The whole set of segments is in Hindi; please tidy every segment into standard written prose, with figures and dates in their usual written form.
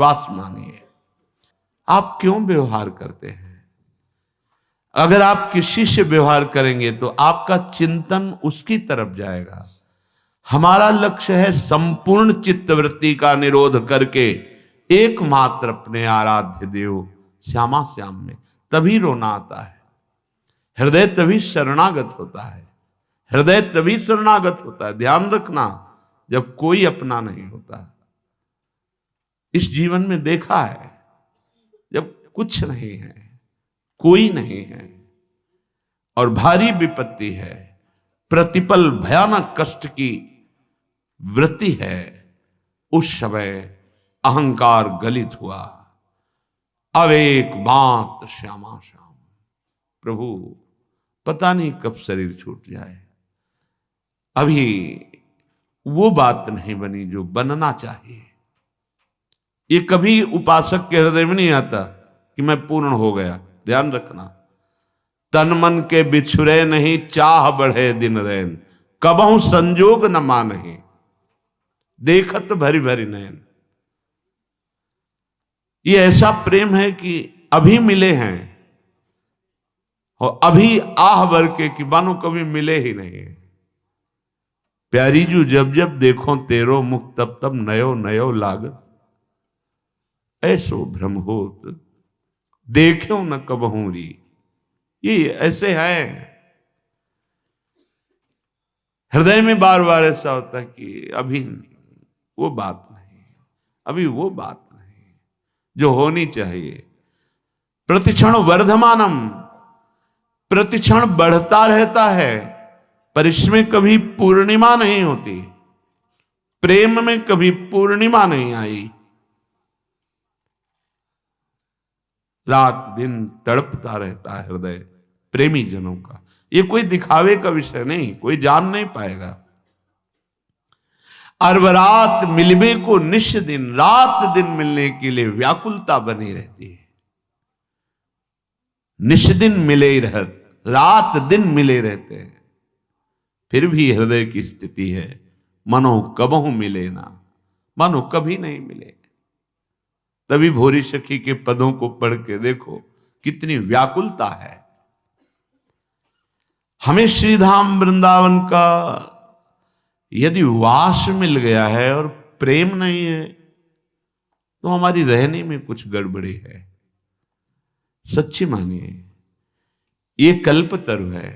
विश्वास मानिए। आप क्यों व्यवहार करते हैं? अगर आप किसी से व्यवहार करेंगे तो आपका चिंतन उसकी तरफ जाएगा। हमारा लक्ष्य है संपूर्ण चित्तवृत्ति का निरोध करके एकमात्र अपने आराध्य देव श्यामा श्याम में, तभी रोना आता है। हृदय तभी शरणागत होता है, हृदय तभी शरणागत होता है। ध्यान रखना, जब कोई अपना नहीं होता। इस जीवन में देखा है, जब कुछ नहीं है, कोई नहीं है और भारी विपत्ति है, प्रतिपल भयानक कष्ट की वृत्ति है, उस समय अहंकार गलित हुआ। अब एक बात श्यामा श्याम, प्रभु पता नहीं कब शरीर छूट जाए। अभी वो बात नहीं बनी जो बनना चाहिए। ये कभी उपासक के हृदय में नहीं आता कि मैं पूर्ण हो गया। ध्यान रखना, तन मन के बिछुरे नहीं, चाह बढ़े दिन रैन, कबहू संजोग न मानहि, देखत भरी भरी नैन। ये ऐसा प्रेम है कि अभी मिले हैं और अभी आह भर के कि मानो कभी मिले ही नहीं। प्यारी जू जब जब देखो तेरो मुख, तब तब नयो नयो लागत, ऐसो भ्रम होत देखो न कबहू री। ये ऐसे है, हृदय में बार बार ऐसा होता है कि अभी वो बात नहीं, अभी वो बात नहीं जो होनी चाहिए। प्रतिक्षण वर्धमानम, प्रतिक्षण बढ़ता रहता है, पर इसमें कभी पूर्णिमा नहीं होती। प्रेम में कभी पूर्णिमा नहीं आई। रात दिन तड़पता रहता है हृदय प्रेमी जनों का। ये कोई दिखावे का विषय नहीं, कोई जान नहीं पाएगा। अरबरात मिलबे को निश दिन, रात दिन मिलने के लिए व्याकुलता बनी रहती है। निश दिन मिले ही रहत, रात दिन मिले रहते हैं, फिर भी हृदय की स्थिति है मनो कबहू मिले ना, मानो कभी नहीं मिले। तभी भोरी सखी के पदों को पढ़ के देखो कितनी व्याकुलता है। हमें श्रीधाम वृंदावन का यदि वास मिल गया है और प्रेम नहीं है तो हमारी रहने में कुछ गड़बड़ी है। सच्ची मानिए, ये कल्पतरु है।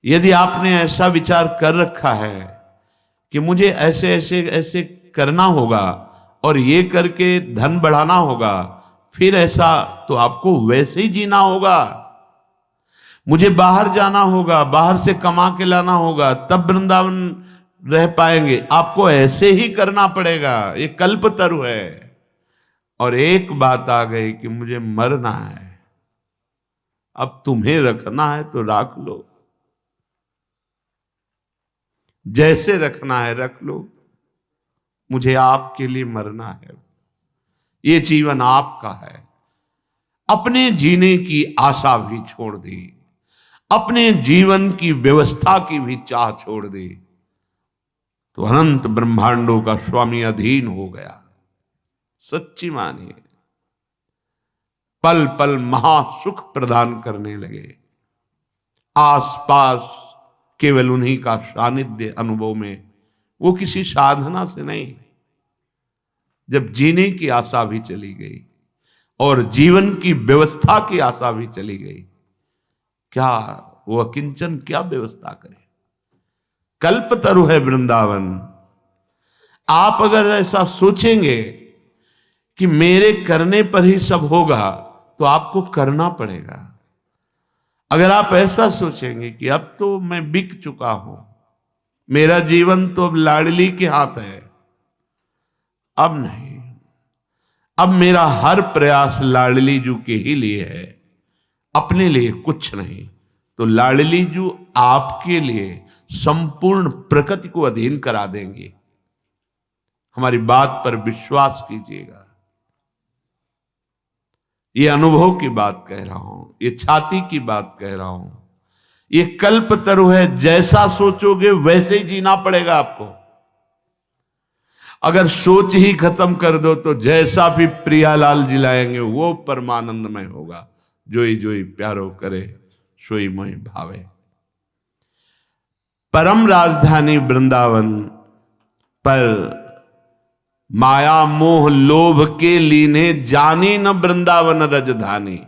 यदि आपने ऐसा विचार कर रखा है कि मुझे ऐसे ऐसे ऐसे करना होगा और ये करके धन बढ़ाना होगा, फिर ऐसा तो आपको वैसे ही जीना होगा। मुझे बाहर जाना होगा, बाहर से कमा के लाना होगा, तब वृंदावन रह पाएंगे, आपको ऐसे ही करना पड़ेगा। ये कल्पतरु है। और एक बात आ गई कि मुझे मरना है, अब तुम्हें रखना है तो रख लो, जैसे रखना है रख लो, मुझे आपके लिए मरना है। ये जीवन आपका है। अपने जीने की आशा भी छोड़ दी, अपने जीवन की व्यवस्था की भी चाह छोड़ दी, तो अनंत ब्रह्मांडों का स्वामी अधीन हो गया। सच्ची मानिए, पल पल महासुख प्रदान करने लगे। आसपास केवल उन्हीं का सानिध्य अनुभव में, वो किसी साधना से नहीं। जब जीने की आशा भी चली गई और जीवन की व्यवस्था की आशा भी चली गई, क्या वो अकिंचन क्या व्यवस्था करे? कल्पतरु है वृंदावन। आप अगर ऐसा सोचेंगे कि मेरे करने पर ही सब होगा, तो आपको करना पड़ेगा। अगर आप ऐसा सोचेंगे कि अब तो मैं बिक चुका हूं, मेरा जीवन तो अब लाडली के हाथ है, अब नहीं, अब मेरा हर प्रयास लाडली जू के ही लिए है, अपने लिए कुछ नहीं, तो लाडली जू आपके लिए संपूर्ण प्रकृति को अधीन करा देंगे। हमारी बात पर विश्वास कीजिएगा। ये अनुभव की बात कह रहा हूं, ये छाती की बात कह रहा हूं। ये कल्पतरु है, जैसा सोचोगे वैसे ही जीना पड़ेगा आपको। अगर सोच ही खत्म कर दो तो जैसा भी प्रियालाल जी लाएंगे वो परमानंदमय होगा। जोई जोई प्यारो करे सोई मोहि भावे। परम राजधानी वृंदावन पर माया मोह लोभ के लीने जानी न वृंदावन रजधानी।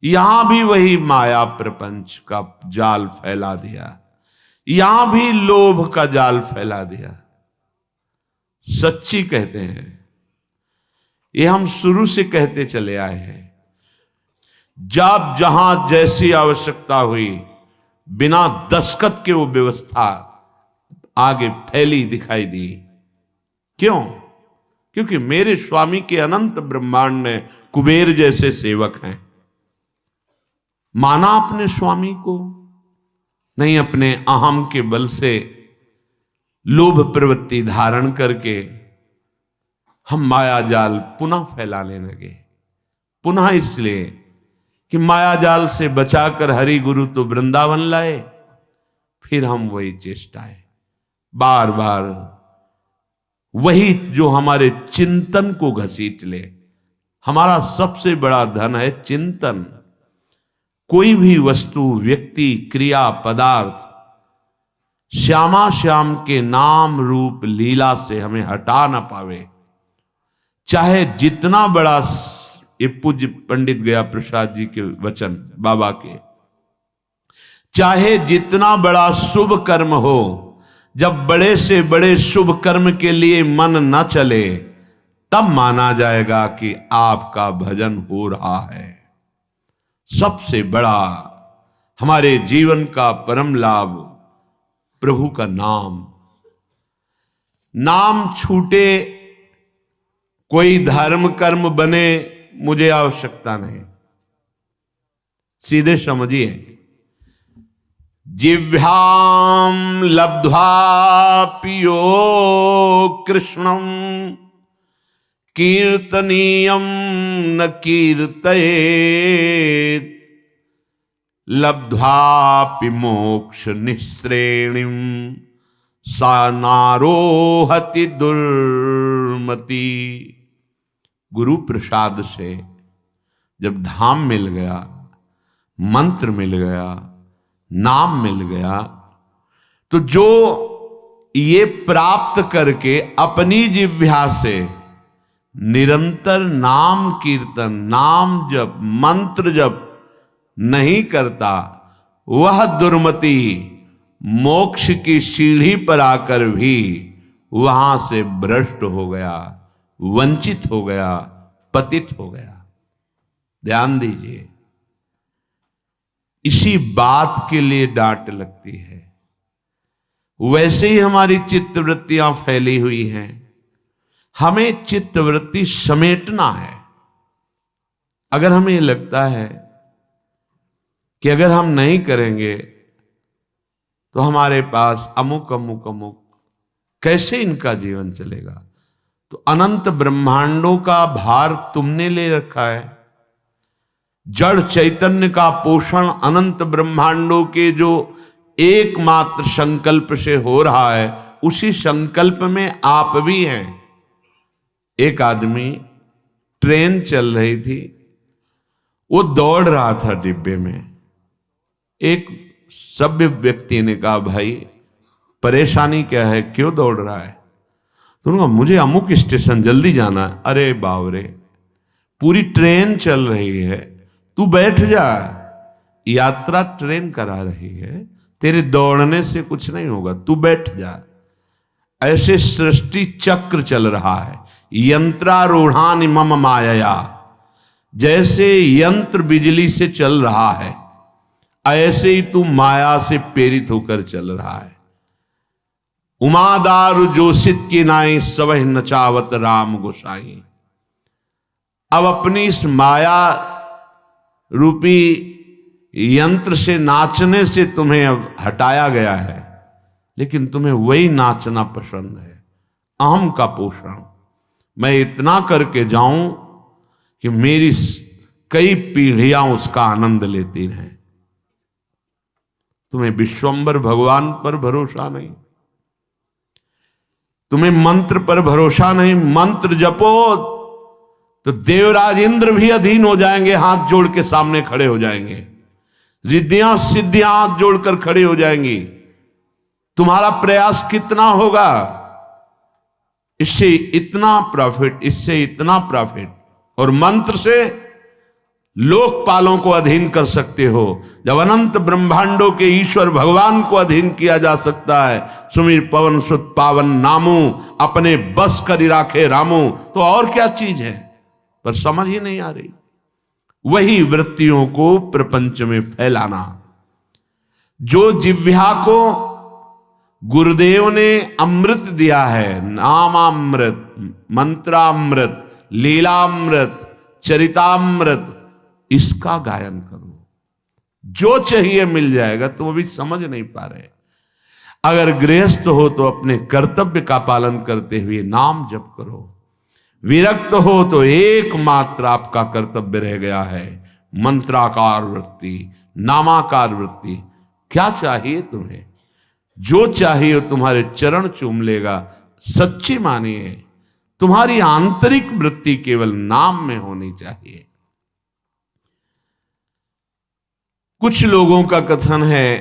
यहां भी वही माया प्रपंच का जाल फैला दिया, यहां भी लोभ का जाल फैला दिया। सच्ची कहते हैं, ये हम शुरू से कहते चले आए हैं। जब जहां जैसी आवश्यकता हुई, बिना दस्तखत के वो व्यवस्था आगे फैली दिखाई दी। क्यों? क्योंकि मेरे स्वामी के अनंत ब्रह्मांड में कुबेर जैसे सेवक हैं। माना अपने स्वामी को, नहीं अपने अहम के बल से लोभ प्रवृत्ति धारण करके हम माया जाल पुनः फैलाने लगे। पुनः इसलिए कि माया जाल से बचाकर हरि गुरु तो वृंदावन लाए, फिर हम वही चेष्टाएं बार बार, वही जो हमारे चिंतन को घसीट ले। हमारा सबसे बड़ा धन है चिंतन। कोई भी वस्तु, व्यक्ति, क्रिया, पदार्थ श्यामा श्याम के नाम रूप लीला से हमें हटा ना पावे। चाहे जितना बड़ा, ये पूज्य पंडित गया प्रसाद जी के वचन बाबा के, चाहे जितना बड़ा शुभ कर्म हो, जब बड़े से बड़े शुभ कर्म के लिए मन न चले, तब माना जाएगा कि आपका भजन हो रहा है। सबसे बड़ा हमारे जीवन का परम लाभ प्रभु का नाम। नाम छूटे, कोई धर्म कर्म बने, मुझे आवश्यकता नहीं। सीधे समझिए, जिह्वाम लब्ध्वा पियो कृष्णम कीर्तनीयम न कीर्तयेत् लब्ध्वापि मोक्ष निःश्रेणिम सा नारोहति दुर्मति। गुरु प्रसाद से जब धाम मिल गया, मंत्र मिल गया, नाम मिल गया, तो जो ये प्राप्त करके अपनी जिह्वा से निरंतर नाम कीर्तन, नाम जप, मंत्र जप नहीं करता, वह दुर्मति मोक्ष की सीढ़ी पर आकर भी वहां से भ्रष्ट हो गया, वंचित हो गया, पतित हो गया। ध्यान दीजिए, इसी बात के लिए डांट लगती है। वैसे ही हमारी चित्तवृत्तियां फैली हुई हैं, हमें चित्तवृत्ति समेटना है। अगर हमें लगता है कि अगर हम नहीं करेंगे तो हमारे पास अमुक अमुक अमुक, कैसे इनका जीवन चलेगा? तो अनंत ब्रह्मांडों का भार तुमने ले रखा है। जड़ चैतन्य का पोषण अनंत ब्रह्मांडों के जो एकमात्र संकल्प से हो रहा है, उसी संकल्प में आप भी हैं। एक आदमी, ट्रेन चल रही थी, वो दौड़ रहा था डिब्बे में। एक सभ्य व्यक्ति ने कहा, भाई परेशानी क्या है, क्यों दौड़ रहा है? तो उन्होंने कहा, मुझे अमुक स्टेशन जल्दी जाना है। अरे बावरे, पूरी ट्रेन चल रही है, तू बैठ जा, यात्रा ट्रेन करा रही है, तेरे दौड़ने से कुछ नहीं होगा, तू बैठ जा। ऐसे सृष्टि चक्र चल रहा है, यंत्रारूढ़ानि मम मायया, जैसे यंत्र बिजली से चल रहा है, ऐसे ही तू माया से प्रेरित होकर चल रहा है। उमादारु जोशित की नाई सवह नचावत राम गोसाई। अब अपनी इस माया रूपी यंत्र से, नाचने से तुम्हें अब हटाया गया है, लेकिन तुम्हें वही नाचना पसंद है, अहम का पोषण। मैं इतना करके जाऊं कि मेरी कई पीढ़ियां उसका आनंद लेती रहें। तुम्हें विश्वंबर भगवान पर भरोसा नहीं, तुम्हें मंत्र पर भरोसा नहीं, मंत्र जपो तो देवराज इंद्र भी अधीन हो जाएंगे, हाथ जोड़ के सामने खड़े हो जाएंगे, रिद्धियां सिद्धियां हाथ जोड़कर खड़े हो जाएंगी। तुम्हारा प्रयास कितना होगा, इससे इतना प्रॉफिट, इससे इतना प्रॉफिट। और मंत्र से लोकपालों को अधीन कर सकते हो। जब अनंत ब्रह्मांडों के ईश्वर भगवान को अधीन किया जा सकता है, सुमिर पवन सुत पावन नामू, अपने बस करी राखे रामू, तो और क्या चीज है, पर समझ ही नहीं आ रही। वही वृत्तियों को प्रपंच में फैलाना। जो जिह्वा को गुरुदेव ने अमृत दिया है, नामामृत, मंत्रामृत, लीलामृत, चरितामृत, इसका गायन करो। जो चाहिए मिल जाएगा, तो वो भी समझ नहीं पा रहे। अगर गृहस्थ हो तो अपने कर्तव्य का पालन करते हुए नाम जप करो। विरक्त हो तो एकमात्र आपका कर्तव्य रह गया है मंत्राकार वृत्ति, नामाकार वृत्ति। क्या चाहिए तुम्हें, जो चाहिए तुम्हारे चरण चूम लेगा। सच्ची मानिए, तुम्हारी आंतरिक वृत्ति केवल नाम में होनी चाहिए। कुछ लोगों का कथन है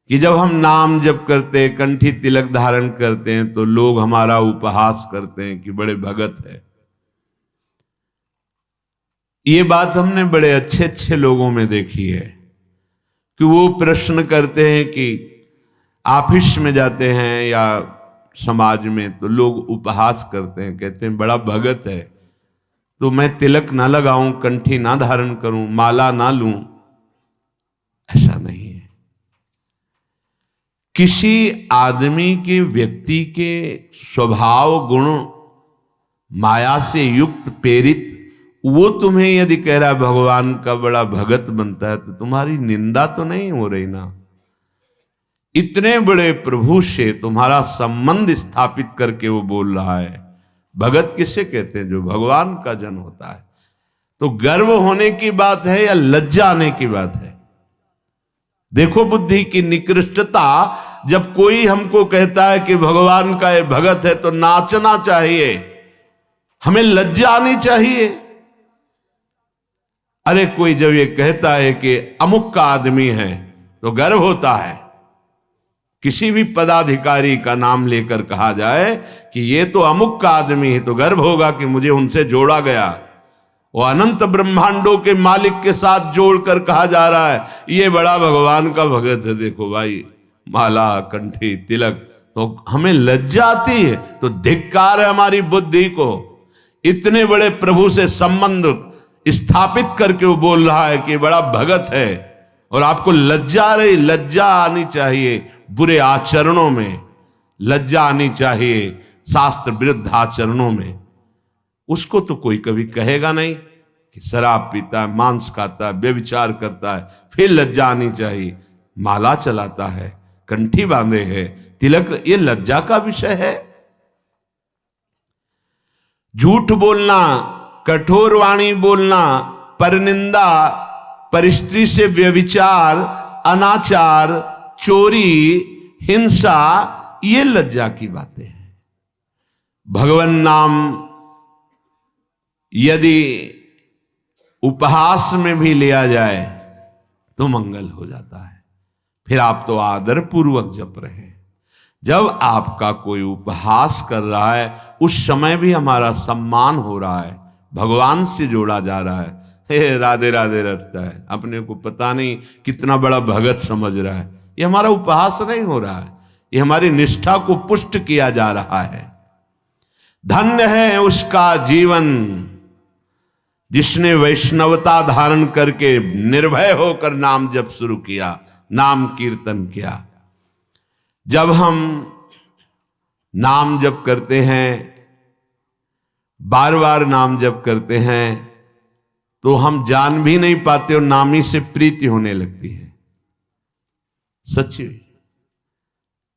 कि जब हम नाम जप करते, कंठी तिलक धारण करते हैं, तो लोग हमारा उपहास करते हैं कि बड़े भगत है। ये बात हमने बड़े अच्छे अच्छे लोगों में देखी है कि वो प्रश्न करते हैं कि ऑफिस में जाते हैं या समाज में, तो लोग उपहास करते हैं, कहते हैं बड़ा भगत है, तो मैं तिलक ना लगाऊं, कंठी ना धारण करूं, माला ना लूं। ऐसा नहीं है। किसी आदमी के, व्यक्ति के स्वभाव गुण माया से युक्त प्रेरित, वो तुम्हें यदि कह रहा है भगवान का बड़ा भगत बनता है, तो तुम्हारी निंदा तो नहीं हो रही ना। इतने बड़े प्रभु से तुम्हारा संबंध स्थापित करके वो बोल रहा है। भगत किसे कहते हैं, जो भगवान का जन होता है। तो गर्व होने की बात है या लज्जा आने की बात है। देखो बुद्धि की निकृष्टता। जब कोई हमको कहता है कि भगवान का ये भगत है, तो नाचना चाहिए, हमें लज्जा आनी चाहिए। अरे कोई जब ये कहता है कि अमुक का आदमी है, तो गर्व होता है। किसी भी पदाधिकारी का नाम लेकर कहा जाए कि ये तो अमुक का आदमी है, तो गर्व होगा कि मुझे उनसे जोड़ा गया। वो अनंत ब्रह्मांडों के मालिक के साथ जोड़कर कहा जा रहा है ये बड़ा भगवान का भगत है। देखो भाई, माला, कंठी, तिलक, तो हमें लज्जा आती है। तो धिक्कार है हमारी बुद्धि को। इतने बड़े प्रभु से संबंध स्थापित करके वो बोल रहा है कि बड़ा भगत है, और आपको लज्जा आ रही। लज्जा आनी चाहिए बुरे आचरणों में, लज्जा आनी चाहिए शास्त्र विरुद्ध आचरणों में। उसको तो कोई कभी कहेगा नहीं कि शराब पीता है, मांस खाता है, व्यभिचार करता है, फिर लज्जा आनी चाहिए। माला चलाता है, कंठी बांधे है, तिलक, ये लज्जा का विषय है। झूठ बोलना, कठोर वाणी बोलना, परनिंदा, परिस्त्री से व्यभिचार, अनाचार, चोरी, हिंसा, ये लज्जा की बातें हैं। भगवान नाम यदि उपहास में भी लिया जाए तो मंगल हो जाता है। फिर आप तो आदर पूर्वक जप रहे हैं। जब आपका कोई उपहास कर रहा है, उस समय भी हमारा सम्मान हो रहा है, भगवान से जोड़ा जा रहा है। हे राधे राधे रटता है, अपने को पता नहीं कितना बड़ा भगत समझ रहा है। ये हमारा उपहास नहीं हो रहा है, ये हमारी निष्ठा को पुष्ट किया जा रहा है। धन्य है उसका जीवन जिसने वैष्णवता धारण करके निर्भय होकर नाम जप शुरू किया, नाम कीर्तन किया। जब हम नाम जप करते हैं, बार बार नाम जप करते हैं, तो हम जान भी नहीं पाते और नामी से प्रीति होने लगती है। सच्ची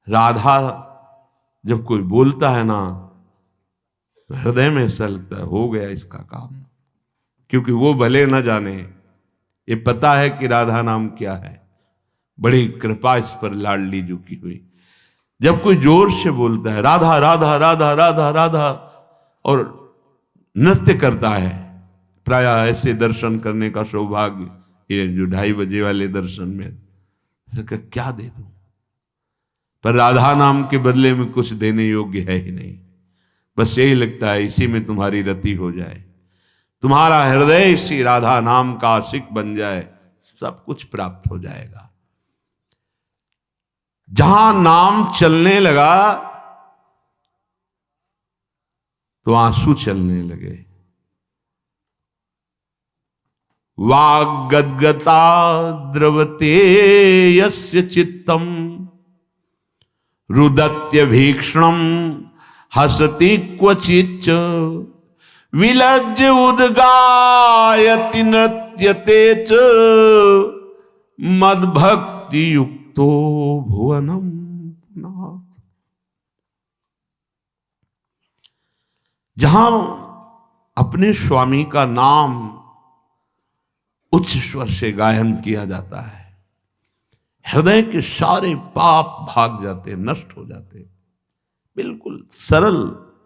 राधा जब कोई बोलता है ना, हृदय में ऐसा लगता है हो गया इसका काम। क्योंकि वो भले न जाने, ये पता है कि राधा नाम क्या है। बड़ी कृपा इस पर लाडली जी की हुई। जब कोई जोर से बोलता है राधा राधा राधा राधा राधा और नृत्य करता है, प्राय ऐसे दर्शन करने का सौभाग्य, ये जो 2:30 बजे वाले दर्शन में, क्या दे दूं, पर राधा नाम के बदले में कुछ देने योग्य है ही नहीं। बस यही लगता है इसी में तुम्हारी रति हो जाए, तुम्हारा हृदय इसी राधा नाम का आशिक बन जाए, सब कुछ प्राप्त हो जाएगा। जहां नाम चलने लगा तो आंसू चलने लगे। वाग्गद्गता द्रवते यस्य चित्तम रुदत्य भीक्षणम हसति क्वचिच्च विलज्ज उद्गायति नृत्यते च मद्भक्ति युक्तो भुवनम। जहां अपने स्वामी का नाम उच्च स्वर से गायन किया जाता है, हृदय के सारे पाप भाग जाते, नष्ट हो जाते। बिल्कुल सरल,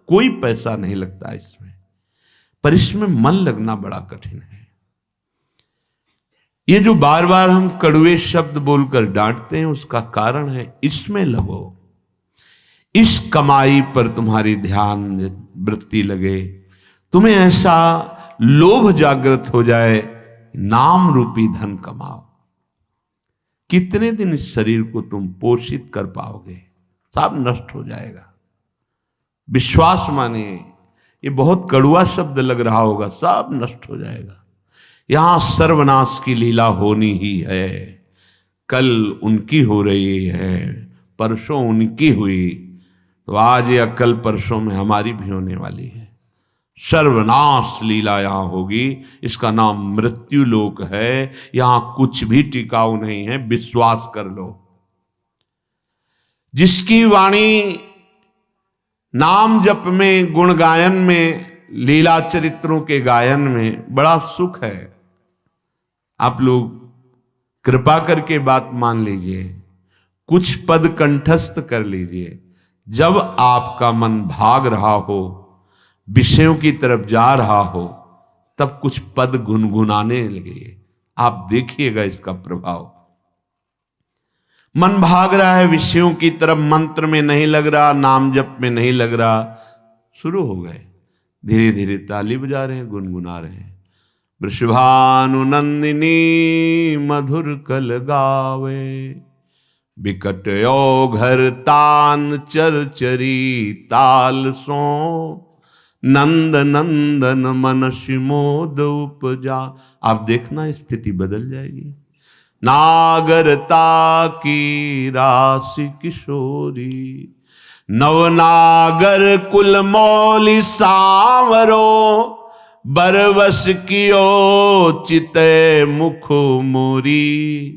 कोई पैसा नहीं लगता इसमें, पर इसमें मन लगना बड़ा कठिन है। ये जो बार बार हम कड़वे शब्द बोलकर डांटते हैं, उसका कारण है इसमें लगो, इस कमाई पर तुम्हारी ध्यान वृत्ति लगे, तुम्हें ऐसा लोभ जागृत हो जाए, नाम रूपी धन कमाओ। कितने दिन इस शरीर को तुम पोषित कर पाओगे, सब नष्ट हो जाएगा। विश्वास मानिए, ये बहुत कड़वा शब्द लग रहा होगा, सब नष्ट हो जाएगा। यहां सर्वनाश की लीला होनी ही है। कल उनकी हो रही है, परसों उनकी हुई, तो आज या कल परसों में हमारी भी होने वाली है। सर्वनाश लीला यहां होगी। इसका नाम मृत्यु लोक है। यहां कुछ भी टिकाऊ नहीं है, विश्वास कर लो। जिसकी वाणी नाम जप में, गुण गायन में, लीला चरित्रों के गायन में बड़ा सुख है। आप लोग कृपा करके बात मान लीजिए, कुछ पद कंठस्थ कर लीजिए। जब आपका मन भाग रहा हो, विषयों की तरफ जा रहा हो, तब कुछ पद गुनगुनाने लगे। आप देखिएगा इसका प्रभाव। मन भाग रहा है विषयों की तरफ, मंत्र में नहीं लग रहा, नाम जप में नहीं लग रहा, शुरू हो गए, धीरे धीरे ताली बजा रहे हैं, गुनगुना रहे हैं। वृषभानु नंदिनी मधुर कल गावे, बिकट घर तान चरचरी ताल सो, नंद नंदन मन शिमोद उपजा। आप देखना स्थिति बदल जाएगी। नागरता की राशि किशोरी, नवनागर कुल मौली सांवरो, बरवस कियो चिते मुख मोरी।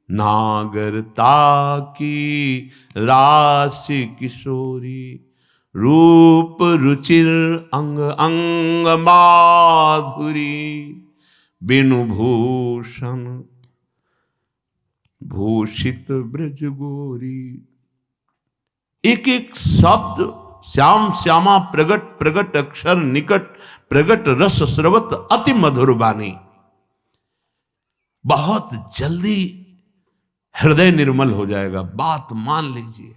नागरता की राशि किशोरी, रूप रुचिर अंग अंग माधुरी, बिनु भूषण भूषित ब्रज गोरी। एक एक शब्द श्याम श्यामा प्रगट प्रगट अक्षर निकट, प्रगट रस स्रवत अति मधुर बानी। बहुत जल्दी हृदय निर्मल हो जाएगा। बात मान लीजिए,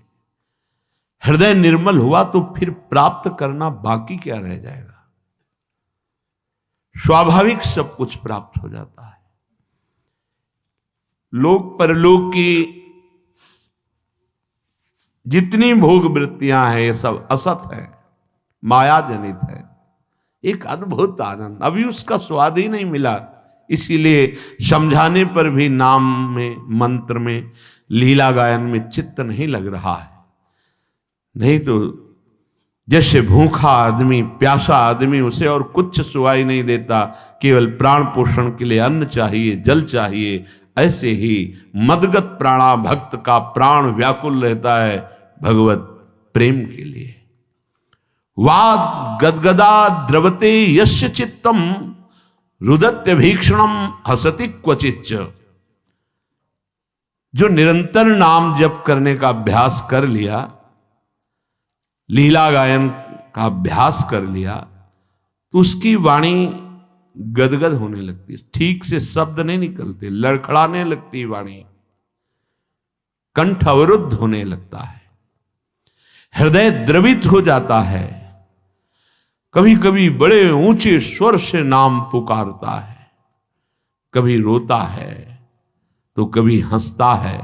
हृदय निर्मल हुआ तो फिर प्राप्त करना बाकी क्या रह जाएगा। स्वाभाविक सब कुछ प्राप्त हो जाता है। लोक परलोक की जितनी भोग वृत्तियां हैं, ये सब असत है, माया जनित है। एक अद्भुत आनंद, अभी उसका स्वाद ही नहीं मिला, इसीलिए समझाने पर भी नाम में, मंत्र में, लीला गायन में चित्त नहीं लग रहा है। नहीं तो जैसे भूखा आदमी, प्यासा आदमी, उसे और कुछ सुवाई नहीं देता, केवल प्राण पोषण के लिए अन्न चाहिए, जल चाहिए, ऐसे ही मदगत प्राणा भक्त का प्राण व्याकुल रहता है भगवत प्रेम के लिए। वाद गदगदा द्रवते यस्य चित्तम, रुदत्य भीक्षणम हसति क्वचिच्च। जो निरंतर नाम जप करने का अभ्यास कर लिया, लीला गायन का अभ्यास कर लिया, तो उसकी वाणी गदगद होने लगती है, ठीक से शब्द नहीं निकलते, लड़खड़ाने लगती वाणी, कंठ अवरुद्ध होने लगता है, हृदय द्रवित हो जाता है। कभी कभी बड़े ऊंचे स्वर से नाम पुकारता है, कभी रोता है तो कभी हंसता है,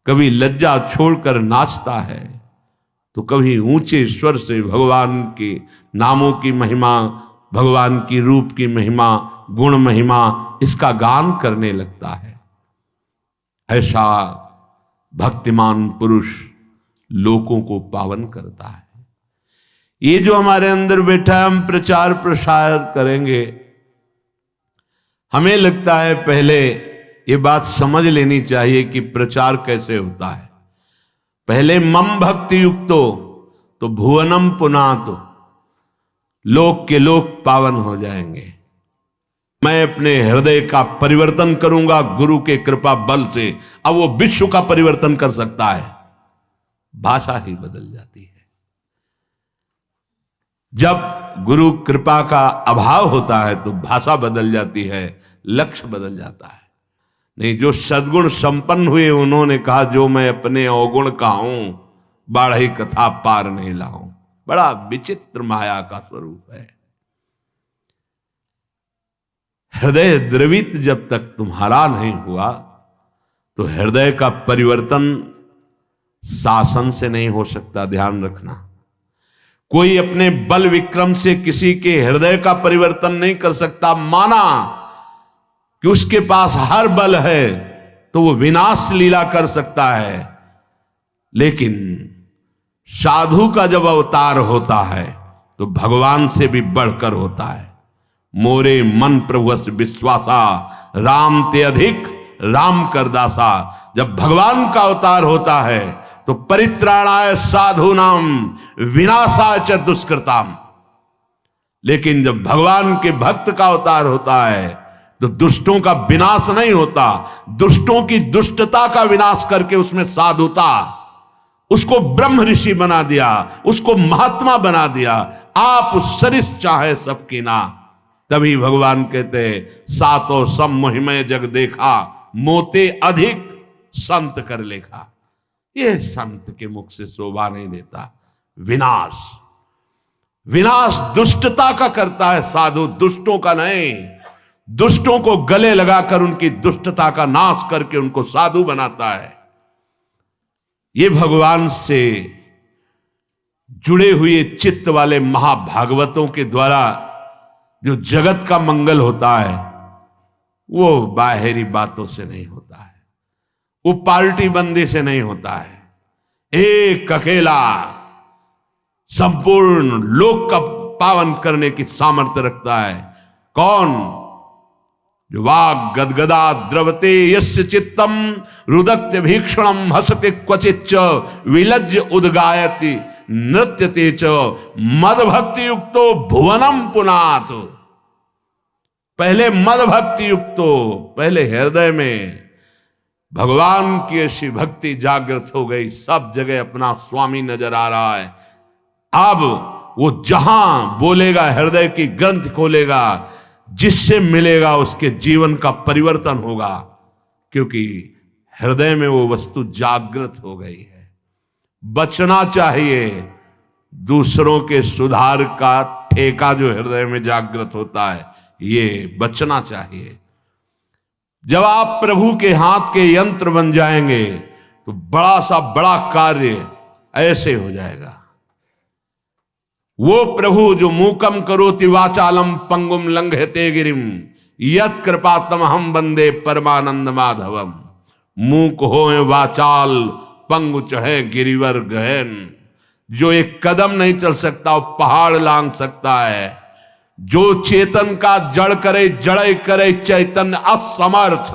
कभी लज्जा छोड़कर नाचता है तो कभी ऊंचे स्वर से भगवान के नामों की महिमा, भगवान की रूप की महिमा, गुण महिमा, इसका गान करने लगता है। ऐसा भक्तिमान पुरुष लोगों को पावन करता है। ये जो हमारे अंदर बैठा है, हम प्रचार प्रसार करेंगे, हमें लगता है पहले ये बात समझ लेनी चाहिए कि प्रचार कैसे होता है। पहले मम भक्ति युक्तो तो भुवनम पुनातो, लोक के लोक पावन हो जाएंगे। मैं अपने हृदय का परिवर्तन करूंगा गुरु के कृपा बल से। अब वो विश्व का परिवर्तन कर सकता है, भाषा ही बदल जाती है। जब गुरु कृपा का अभाव होता है तो भाषा बदल जाती है, लक्ष्य बदल जाता है। नहीं, जो सद्गुण संपन्न हुए उन्होंने कहा, जो मैं अपने अवगुण का हूं, बाढ़ी कथा पार नहीं लाऊं। बड़ा विचित्र माया का स्वरूप है। हृदय द्रवित जब तक तुम्हारा नहीं हुआ तो हृदय का परिवर्तन शासन से नहीं हो सकता। ध्यान रखना, कोई अपने बल विक्रम से किसी के हृदय का परिवर्तन नहीं कर सकता। माना कि उसके पास हर बल है तो वो विनाश लीला कर सकता है, लेकिन साधु का जब अवतार होता है तो भगवान से भी बढ़कर होता है। मोरे मन प्रभुस विश्वासा, राम ते अधिक राम करदासा। जब भगवान का अवतार होता है तो परित्राणाय साधूनाम विनाशाय च दुष्कृताम। लेकिन जब भगवान के भक्त का अवतार होता है तो दुष्टों का विनाश नहीं होता, दुष्टों की दुष्टता का विनाश करके उसमें साधुता, उसको ब्रह्म ऋषि बना दिया, उसको महात्मा बना दिया। आप सरिस चाहे सबकी ना, तभी भगवान कहते सातो सम मोहिमय जग देखा, मोते अधिक संत कर लेखा। यह संत के मुख से शोभा नहीं देता। विनाश, विनाश दुष्टता का करता है साधु, दुष्टों का नहीं। दुष्टों को गले लगाकर उनकी दुष्टता का नाश करके उनको साधु बनाता है। ये भगवान से जुड़े हुए चित्त वाले महाभागवतों के द्वारा जो जगत का मंगल होता है वो बाहरी बातों से नहीं होता है, वो पार्टी बंदी से नहीं होता है। एक अकेला संपूर्ण लोक का पावन करने की सामर्थ्य रखता है। कौन? जो वाग गदगदा द्रवते यस्य चित्तम रुदत्य भीक्षणम हसते क्वचिच्च विलज्ज उद्गायति नृत्यते च मद भक्ति युक्तो भुवनम पुनात। पहले मद भक्ति युक्तो, पहले हृदय में भगवान की ऐसी भक्ति जागृत हो गई, सब जगह अपना स्वामी नजर आ रहा है। अब वो जहां बोलेगा, हृदय की ग्रंथ खोलेगा, जिससे मिलेगा उसके जीवन का परिवर्तन होगा, क्योंकि हृदय में वो वस्तु जागृत हो गई है। बचना चाहिए दूसरों के सुधार का ठेका जो हृदय में जागृत होता है, ये बचना चाहिए। जब आप प्रभु के हाथ के यंत्र बन जाएंगे तो बड़ा सा बड़ा कार्य ऐसे हो जाएगा। वो प्रभु जो मूकम करोति वाचालम पंगुम लंघयते गिरिम यत कृपातम हम वंदे परमानंद माधवम। मूक होए वाचाल पंगु चढ़े गिरिवर गहन। जो एक कदम नहीं चल सकता वो पहाड़ लांग सकता है। जो चेतन का जड़ करे जड़े करे चैतन्य असमर्थ।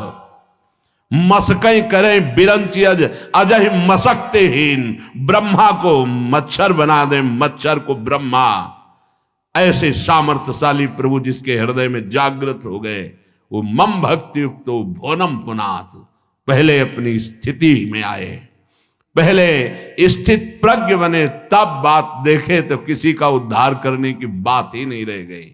मसकई करें बिरंची अजय मसकते हीन। ब्रह्मा को मच्छर बना दे, मच्छर को ब्रह्मा। ऐसे सामर्थ्यशाली प्रभु जिसके हृदय में जागृत हो गए, वो मम भक्ति युक्त भुवनम पुनात, पहले अपनी स्थिति में आए, पहले स्थित प्रज्ञ बने, तब बात देखे तो किसी का उद्धार करने की बात ही नहीं रह गई।